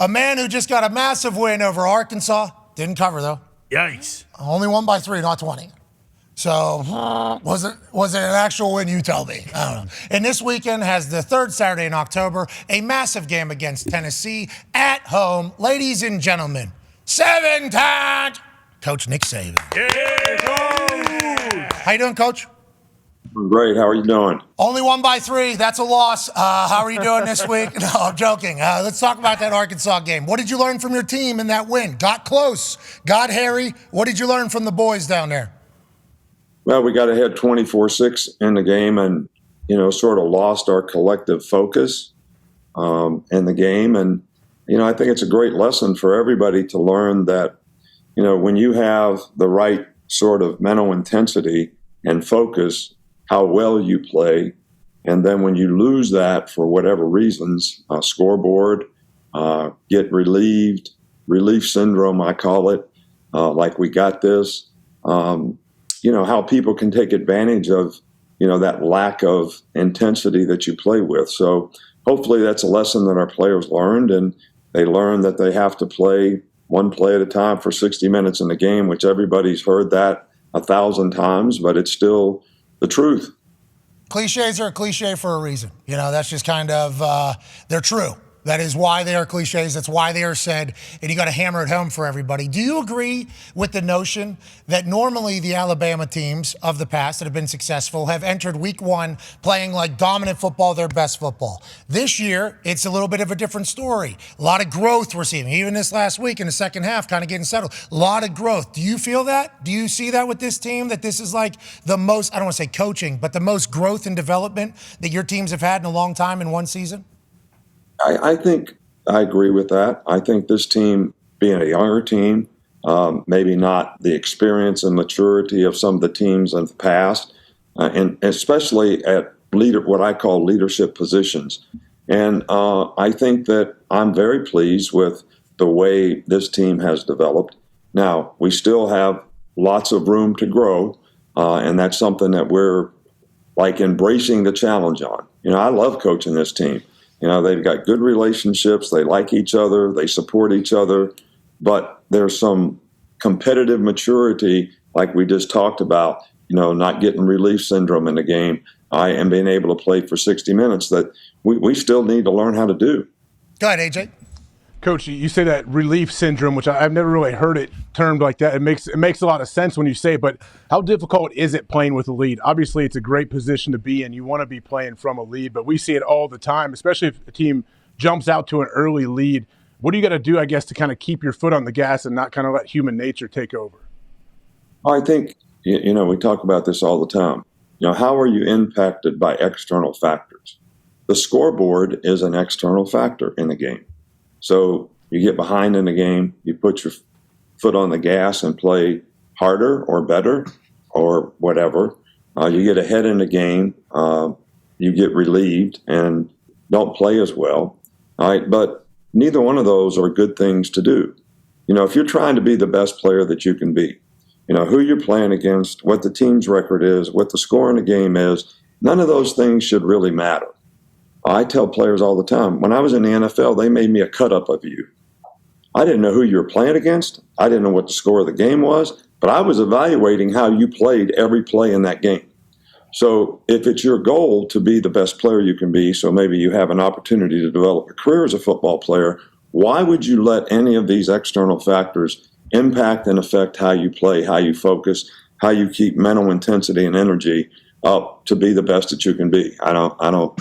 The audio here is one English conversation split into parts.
A man who just got a massive win over Arkansas. Didn't cover, though. Yikes. Only won by 3, not 20. So was it an actual win? You tell me. I don't know. And this weekend has the third Saturday in October, a massive game against Tennessee at home. Ladies and gentlemen, 7-time Coach Nick Saban. Yeah. How you doing, Coach? Great. How are you doing? Only won by 3. That's a loss. How are you doing this week? No, I'm joking. Let's talk about that Arkansas game. What did you learn from your team in that win? Got close. Got hairy. What did you learn from the boys down there? Well, we got ahead 24-6 in the game and, sort of lost our collective focus in the game. And, I think it's a great lesson for everybody to learn that, when you have the right sort of mental intensity and focus, how well you play. And then when you lose that for whatever reasons, scoreboard, get relief syndrome, I call it, like we got this, how people can take advantage of, that lack of intensity that you play with. So hopefully that's a lesson that our players learned, and they learned that they have to play one play at a time for 60 minutes in the game, which everybody's heard that 1,000 times, but it's still the truth. Cliches are a cliche for a reason. That's just kind of, they're true. That is why they are cliches. That's why they are said. And you got to hammer it home for everybody. Do you agree with the notion that normally the Alabama teams of the past that have been successful have entered week 1 playing like dominant football, their best football? This year, it's a little bit of a different story. A lot of growth we're seeing. Even this last week in the second half, kind of getting settled. A lot of growth. Do you feel that? Do you see that with this team? That this is like the most, I don't want to say coaching, but the most growth and development that your teams have had in a long time in one season? I think I agree with that. I think this team, being a younger team, maybe not the experience and maturity of some of the teams in the past, and especially at what I call leadership positions. And I think that I'm very pleased with the way this team has developed. Now, we still have lots of room to grow, and that's something that we're like embracing the challenge on. I love coaching this team. They've got good relationships. They like each other. They support each other. But there's some competitive maturity, like we just talked about, not getting relief syndrome in the game and being able to play for 60 minutes that we still need to learn how to do. Go ahead, AJ. Coach, you say that relief syndrome, which I've never really heard it termed like that. It makes a lot of sense when you say it, but how difficult is it playing with a lead? Obviously, it's a great position to be in. You want to be playing from a lead, but we see it all the time, especially if a team jumps out to an early lead. What do you got to do, I guess, to kind of keep your foot on the gas and not kind of let human nature take over? I think, we talk about this all the time. How are you impacted by external factors? The scoreboard is an external factor in the game. So you get behind in the game, you put your foot on the gas and play harder or better or whatever. You get ahead in the game, you get relieved and don't play as well. All right, but neither one of those are good things to do. If you're trying to be the best player that you can be, who you're playing against, what the team's record is, what the score in the game is, none of those things should really matter. I tell players all the time, when I was in the NFL, they made me a cut-up of you. I didn't know who you were playing against. I didn't know what the score of the game was, but I was evaluating how you played every play in that game. So if it's your goal to be the best player you can be, so maybe you have an opportunity to develop a career as a football player, why would you let any of these external factors impact and affect how you play, how you focus, how you keep mental intensity and energy up to be the best that you can be? I don't.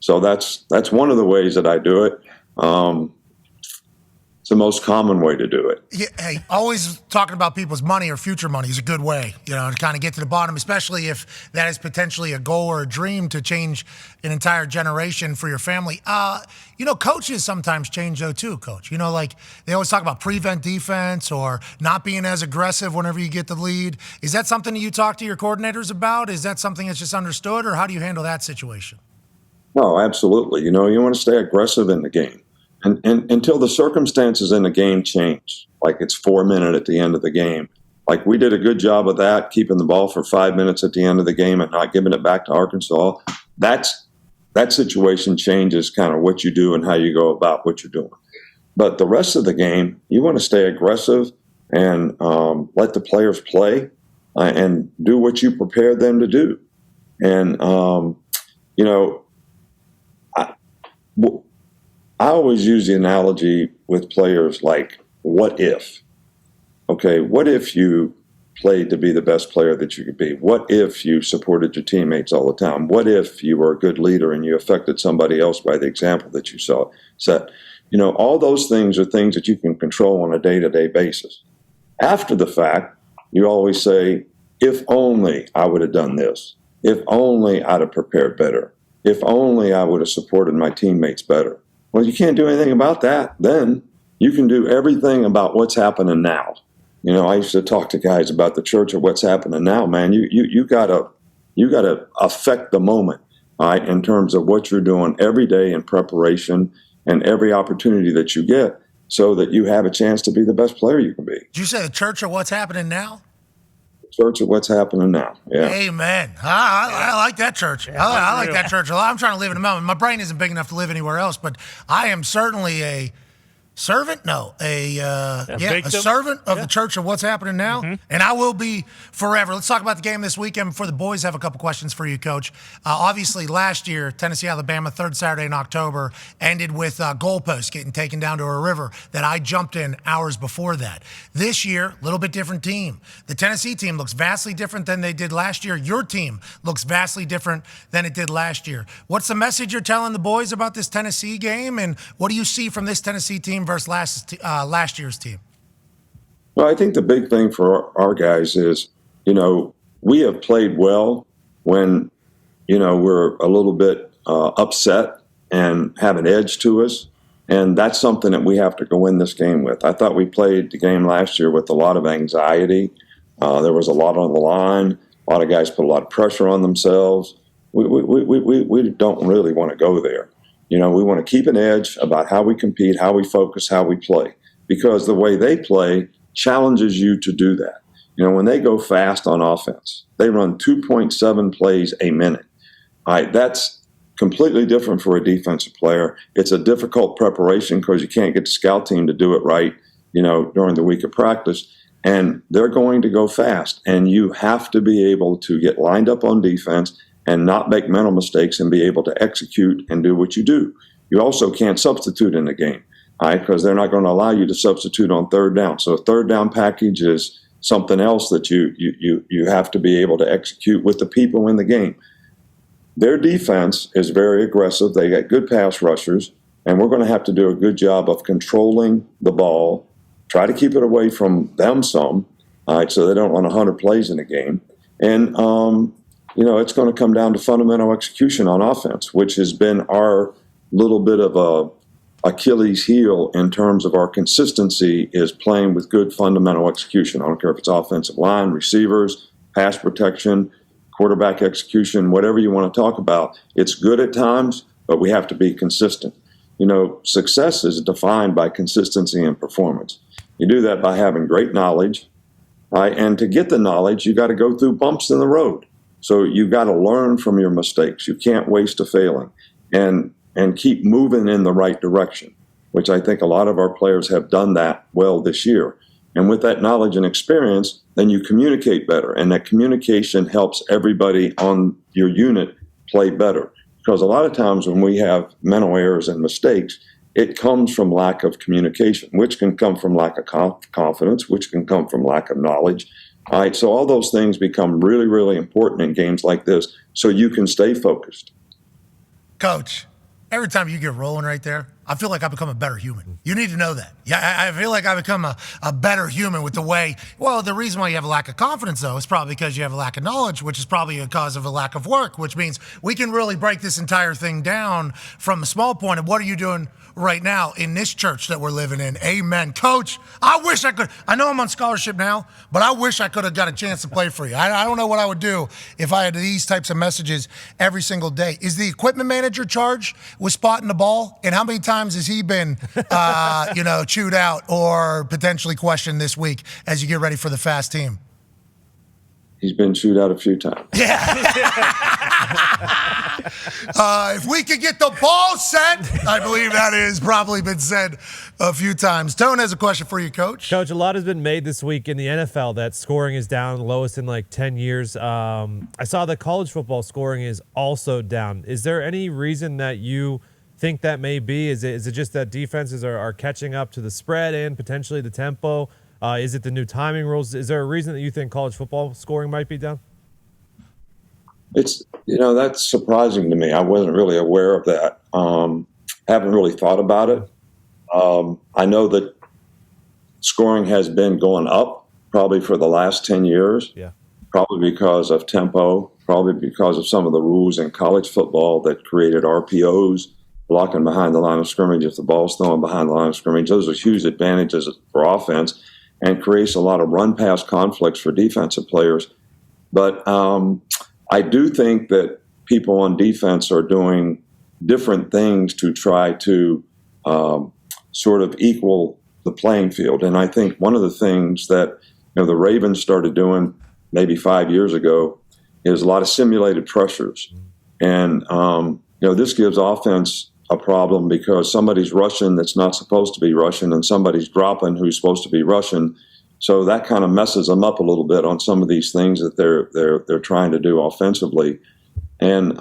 So that's one of the ways that I do it. It's the most common way to do it. Yeah, hey, always talking about people's money or future money is a good way, to kind of get to the bottom, especially if that is potentially a goal or a dream to change an entire generation for your family. Coaches sometimes change though too, Coach. Like they always talk about prevent defense or not being as aggressive whenever you get the lead. Is that something that you talk to your coordinators about? Is that something that's just understood, or how do you handle that situation? No, absolutely. You want to stay aggressive in the game. And until the circumstances in the game change, like it's 4 minutes at the end of the game. Like we did a good job of that, keeping the ball for 5 minutes at the end of the game and not giving it back to Arkansas. That situation changes kind of what you do and how you go about what you're doing. But the rest of the game, you want to stay aggressive and let the players play and do what you prepare them to do. And, I always use the analogy with players like, what if? Okay, what if you played to be the best player that you could be? What if you supported your teammates all the time? What if you were a good leader and you affected somebody else by the example that you set? All those things are things that you can control on a day-to-day basis. After the fact, you always say, if only I would have done this. If only I'd have prepared better. If only I would have supported my teammates better. Well, you can't do anything about that. Then you can do everything about what's happening now. I used to talk to guys about the church of what's happening now, man. You gotta affect the moment, all right, in terms of what you're doing every day in preparation and every opportunity that you get so that you have a chance to be the best player you can be. Did you say the church of what's happening now? Church of what's happening now. Yeah. Amen. I like that church. I like that church a lot. I'm trying to live in a moment. My brain isn't big enough to live anywhere else, but I am certainly a servant? No, a servant of the church of what's happening now, and I will be forever. Let's talk about the game this weekend before the boys have a couple questions for you, Coach. Obviously, last year, Tennessee-Alabama, third Saturday in October, ended with goalposts getting taken down to a river that I jumped in hours before that. This year, a little bit different team. The Tennessee team looks vastly different than they did last year. Your team looks vastly different than it did last year. What's the message you're telling the boys about this Tennessee game, and what do you see from this Tennessee team versus last year's team? Well, I think the big thing for our guys is, we have played well when, we're a little bit upset and have an edge to us. And that's something that we have to go in this game with. I thought we played the game last year with a lot of anxiety. There was a lot on the line. A lot of guys put a lot of pressure on themselves. We don't really want to go there. We want to keep an edge about how we compete, how we focus, how we play, because the way they play challenges you to do that. When they go fast on offense, they run 2.7 plays a minute. All right, that's completely different for a defensive player. It's a difficult preparation because you can't get the scout team to do it right, during the week of practice. And they're going to go fast, and you have to be able to get lined up on defense and not make mental mistakes and be able to execute and do what you do. You also can't substitute in the game, all right, because they're not going to allow you to substitute on third down. So a third down package is something else that you have to be able to execute with the people in the game. Their defense is very aggressive. They got good pass rushers, and we're going to have to do a good job of controlling the ball, try to keep it away from them some, all right, so they don't run 100 plays in a game. And, it's going to come down to fundamental execution on offense, which has been our little bit of a Achilles heel in terms of our consistency, is playing with good fundamental execution. I don't care if it's offensive line, receivers, pass protection, quarterback execution, whatever you want to talk about. It's good at times, but we have to be consistent. Success is defined by consistency and performance. You do that by having great knowledge, right? And to get the knowledge, you got to go through bumps in the road. So you've got to learn from your mistakes. You can't waste a failing, and keep moving in the right direction, which I think a lot of our players have done that well this year. And with that knowledge and experience, then you communicate better, and that communication helps everybody on your unit play better. Because a lot of times when we have mental errors and mistakes, it comes from lack of communication, which can come from lack of confidence, which can come from lack of knowledge. All right, so all those things become really, really important in games like this, so you can stay focused. Coach, every time you get rolling right there, I feel like I become a better human. You need to know that. Yeah, I feel like I become a better human with the way, the reason why you have a lack of confidence, though, is probably because you have a lack of knowledge, which is probably a cause of a lack of work, which means we can really break this entire thing down from a small point of what are you doing right now in this church that we're living in. Amen. Coach, I wish I could. I know I'm on scholarship now, but I wish I could have got a chance to play for you. I don't know what I would do if I had these types of messages every single day. Is the equipment manager charged with spotting the ball? And how many times has he been, chewed out or potentially questioned this week as you get ready for the fast team? He's been chewed out a few times. If we could get the ball set, I believe that has probably been said a few times. Tone has a question for you, Coach. Coach, a lot has been made this week in the NFL that scoring is down, lowest in like 10 years. I saw that college football scoring is also down. Is there any reason that you think that may be? Is it just that defenses are catching up to the spread and potentially the tempo? Is it the new timing rules? Is there a reason that you think college football scoring might be down? It's, that's surprising to me. I wasn't really aware of that. Haven't really thought about it. I know that scoring has been going up probably for the last 10 years. Yeah. Probably because of tempo, probably because of some of the rules in college football that created RPOs, blocking behind the line of scrimmage if the ball's thrown behind the line of scrimmage. Those are huge advantages for offense and creates a lot of run-pass conflicts for defensive players. But I do think that people on defense are doing different things to try to sort of equal the playing field. And I think one of the things that the Ravens started doing maybe 5 years ago is a lot of simulated pressures. And this gives offense a problem because somebody's rushing that's not supposed to be rushing, and somebody's dropping who's supposed to be rushing. So that kind of messes them up a little bit on some of these things that they're trying to do offensively. And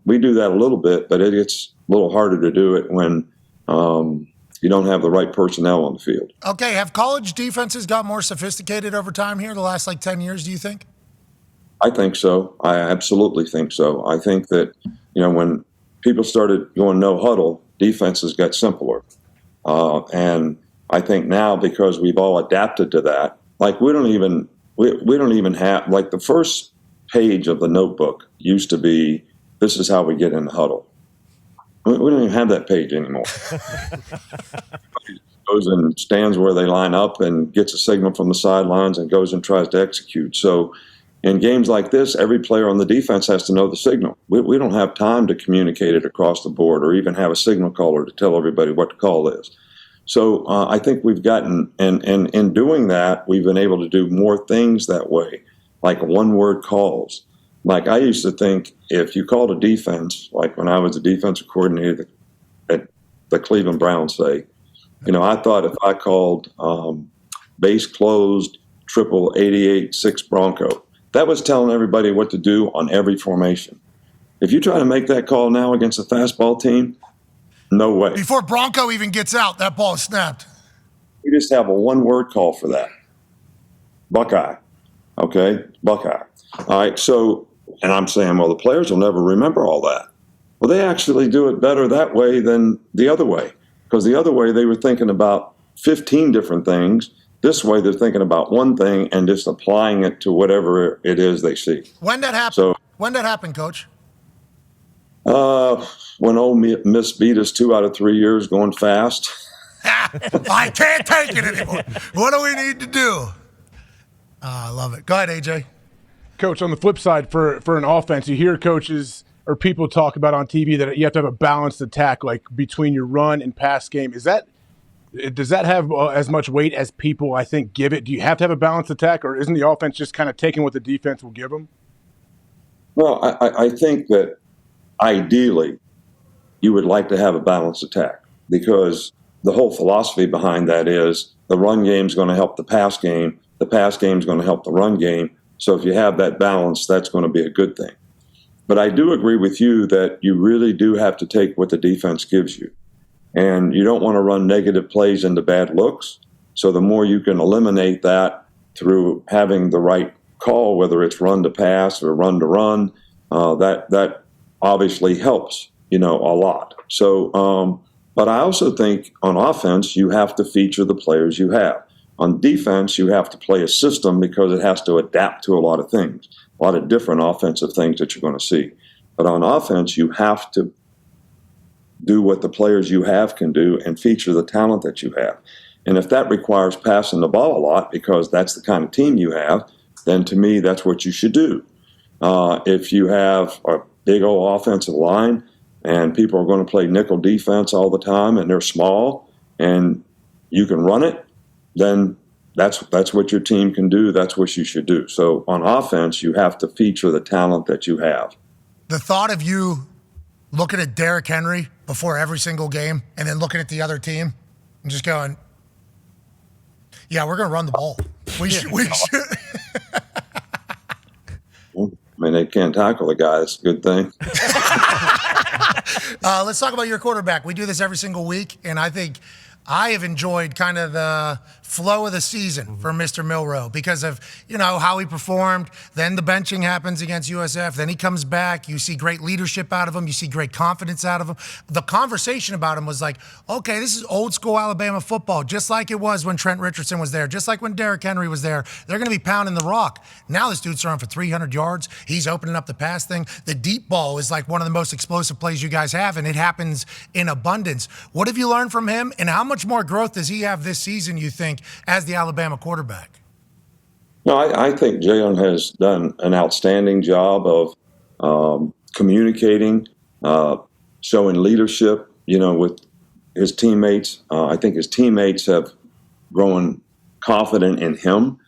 we do that a little bit, but it gets a little harder to do it when you don't have the right personnel on the field. Okay, have college defenses got more sophisticated over time here the last 10 years, do you think? I think so. I absolutely think so. I think that, when people started going no huddle, defenses got simpler. And I think now, because we've all adapted to that, we don't even have, the first page of the notebook used to be, this is how we get in the huddle. We don't even have that page anymore. Goes and stands where they line up and gets a signal from the sidelines and goes and tries to execute. So in games like this, every player on the defense has to know the signal. We don't have time to communicate it across the board or even have a signal caller to tell everybody what the call is. So I think we've gotten, and in doing that, we've been able to do more things that way, like one-word calls. Like I used to think if you called a defense, like when I was a defensive coordinator at the Cleveland Browns, say, I thought if I called base closed, triple 88-6 Bronco, that was telling everybody what to do on every formation. If you try to make that call now against a fastball team, no way. Before Bronco even gets out, that ball is snapped. We just have a one-word call for that. Buckeye. Okay? Buckeye. All right, so, and I'm saying, well, the players will never remember all that. Well, they actually do it better that way than the other way. Because the other way, they were thinking about 15 different things. This way, they're thinking about one thing and just applying it to whatever it is they see. When that happened? When that happened, Coach? When Ole Miss beat us 2 out of 3 years going fast. I can't take it anymore. What do we need to do? I love it. Go ahead, AJ. Coach, on the flip side, for an offense, you hear coaches or people talk about on TV that you have to have a balanced attack, between your run and pass game. Does that have as much weight as people, I think, give it? Do you have to have a balanced attack, or isn't the offense just kind of taking what the defense will give them? Well, I think that ideally you would like to have a balanced attack, because the whole philosophy behind that is the run game is going to help the pass game. The pass game is going to help the run game. So if you have that balance, that's going to be a good thing. But I do agree with you that you really do have to take what the defense gives you. And you don't want to run negative plays into bad looks. So the more you can eliminate that through having the right call, whether it's run to pass or run to run, that obviously helps, a lot. So, but I also think on offense, you have to feature the players you have. On defense, you have to play a system because it has to adapt to a lot of things, a lot of different offensive things that you're going to see. But on offense, you have to do what the players you have can do and feature the talent that you have. And if that requires passing the ball a lot because that's the kind of team you have, then to me, that's what you should do. If you have a big old offensive line and people are going to play nickel defense all the time and they're small and you can run it, then that's what your team can do. That's what you should do. So on offense, you have to feature the talent that you have. The thought of you looking at Derrick Henry before every single game and then looking at the other team and just going, yeah, we're going to run the ball. We should. I mean, they can't tackle the guy. That's a good thing. Let's talk about your quarterback. We do this every single week, and I think I have enjoyed kind of the flow of the season for Mr. Milroe because of, how he performed. Then the benching happens against USF. Then he comes back. You see great leadership out of him. You see great confidence out of him. The conversation about him was like, okay, this is old school Alabama football, just like it was when Trent Richardson was there, just like when Derrick Henry was there. They're going to be pounding the rock. Now this dude's throwing for 300 yards. He's opening up the pass thing. The deep ball is like one of the most explosive plays you guys have, and it happens in abundance. What have you learned from him, and how much more growth does he have this season, you think, as the Alabama quarterback? No, I think Jalen has done an outstanding job of communicating, showing leadership, with his teammates. I think his teammates have grown confident in him,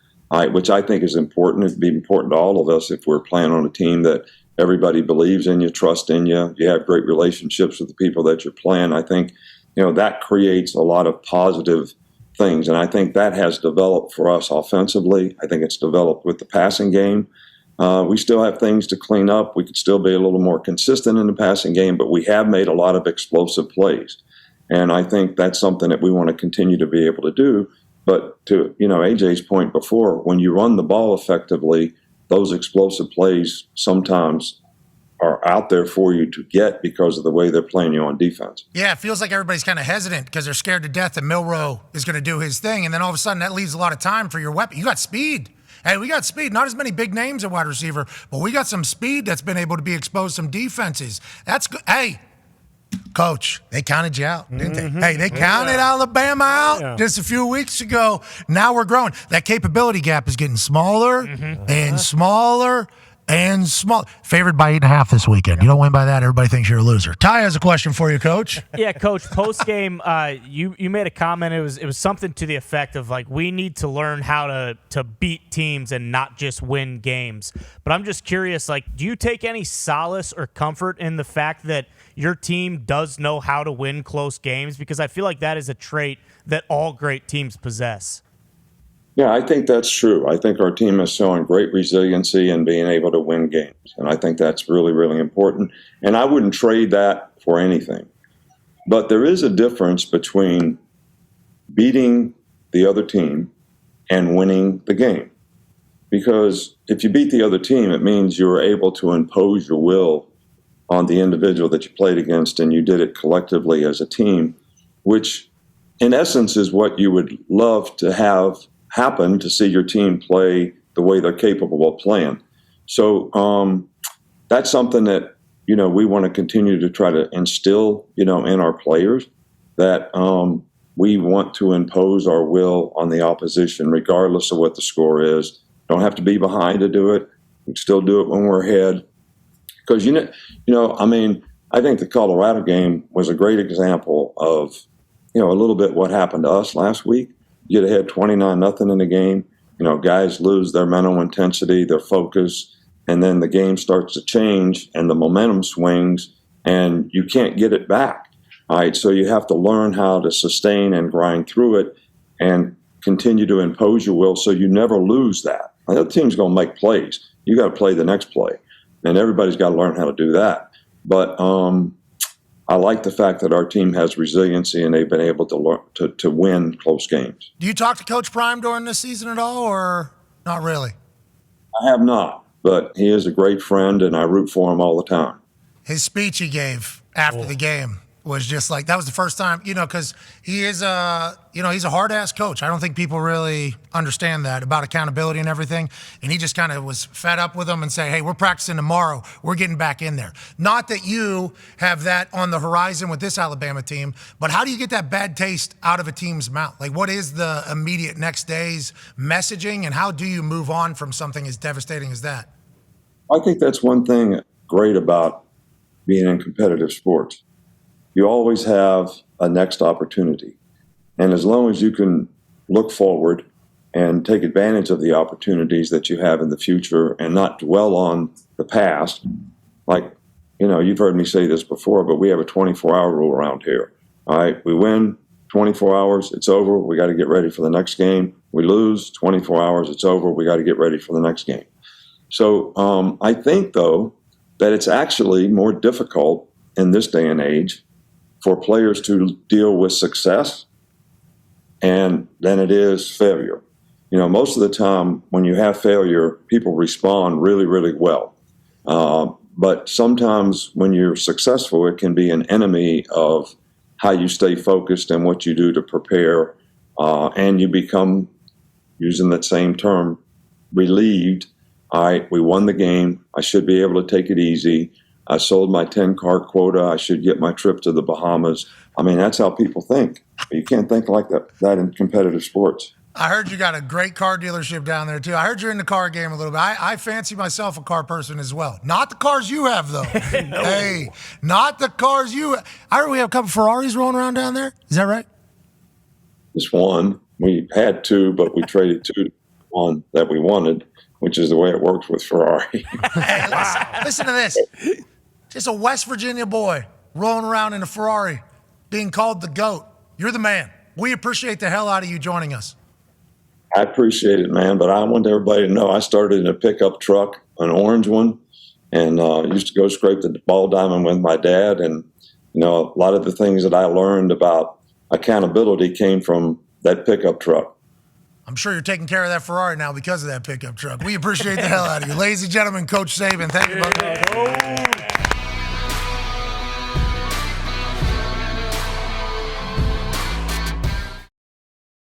which I think is important. It'd be important to all of us if we're playing on a team that everybody believes in you, trusts in you, you have great relationships with the people that you're playing. I think, that creates a lot of positive things. And I think that has developed for us offensively. I think it's developed with the passing game. We still have things to clean up. We could still be a little more consistent in the passing game, but we have made a lot of explosive plays. And I think that's something that we want to continue to be able to do. But to, AJ's point before, when you run the ball effectively, those explosive plays sometimes are out there for you to get because of the way they're playing you on defense. Yeah, it feels like everybody's kind of hesitant because they're scared to death that Milroe is going to do his thing, and then all of a sudden that leaves a lot of time for your weapon. You got speed. Hey, we got speed. Not as many big names at wide receiver, but we got some speed that's been able to be exposed to some defenses. That's good. Hey, Coach, they counted you out, didn't they? Hey, they counted Alabama out just a few weeks ago. Now we're growing. That capability gap is getting smaller and smaller and small. Favored by 8.5 this weekend. You don't win by that, everybody thinks you're a loser. Ty has a question for you, Coach. Yeah, Coach. Post game, you made a comment. It was something to the effect of like, we need to learn how to beat teams and not just win games. But I'm just curious, like, do you take any solace or comfort in the fact that your team does know how to win close games? Because I feel like that is a trait that all great teams possess. Yeah, I think that's true. I think our team is showing great resiliency in being able to win games. And I think that's really, really important. And I wouldn't trade that for anything. But there is a difference between beating the other team and winning the game. Because if you beat the other team, it means you were able to impose your will on the individual that you played against, and you did it collectively as a team, which in essence is what you would love to have happen, to see your team play the way they're capable of playing. So that's something that, we want to continue to try to instill, in our players, that we want to impose our will on the opposition, regardless of what the score is. Don't have to be behind to do it. We can still do it when we're ahead. Because, I think the Colorado game was a great example of, a little bit what happened to us last week. You get ahead 29-0 in the game. Guys lose their mental intensity, their focus, and then the game starts to change and the momentum swings and you can't get it back. All right, so you have to learn how to sustain and grind through it and continue to impose your will so you never lose that. The other team's going to make plays. You got to play the next play, and everybody's got to learn how to do that. But I like the fact that our team has resiliency and they've been able to learn to win close games. Do you talk to Coach Prime during this season at all, or not really? I have not, but he is a great friend, and I root for him all the time. His speech he gave after the game was just like, that was the first time, because he is he's a hard-ass coach. I don't think people really understand that about accountability and everything. And he just kind of was fed up with them and say, hey, we're practicing tomorrow. We're getting back in there. Not that you have that on the horizon with this Alabama team, but how do you get that bad taste out of a team's mouth? Like, what is the immediate next day's messaging, and how do you move on from something as devastating as that? I think that's one thing great about being in competitive sports. You always have a next opportunity. And as long as you can look forward and take advantage of the opportunities that you have in the future and not dwell on the past. Like, you've heard me say this before, but we have a 24-hour rule around here. All right, we win 24 hours, it's over. We got to get ready for the next game. We lose 24 hours, it's over. We got to get ready for the next game. So I think, though, that it's actually more difficult in this day and age for players to deal with success than it is failure. Most of the time when you have failure, people respond really, really well. But sometimes when you're successful, it can be an enemy of how you stay focused and what you do to prepare. And you become, using that same term, relieved. All right, we won the game. I should be able to take it easy. I sold my 10-car quota. I should get my trip to the Bahamas. I mean, that's how people think. But you can't think like that in competitive sports. I heard you got a great car dealership down there, too. I heard you're in the car game a little bit. I fancy myself a car person as well. Not the cars you have, though. No. Hey, not the cars you have. I heard we have a couple Ferraris rolling around down there. Is that right? Just one. We had two, but we traded two to one that we wanted, which is the way it works with Ferrari. Hey, listen to this. Just a West Virginia boy rolling around in a Ferrari being called the GOAT. You're the man. We appreciate the hell out of you joining us. I appreciate it, man, but I want everybody to know I started in a pickup truck, an orange one, and used to go scrape the ball diamond with my dad. And, a lot of the things that I learned about accountability came from that pickup truck. I'm sure you're taking care of that Ferrari now because of that pickup truck. We appreciate the hell out of you. Ladies and gentlemen, Coach Saban, thank you, brother.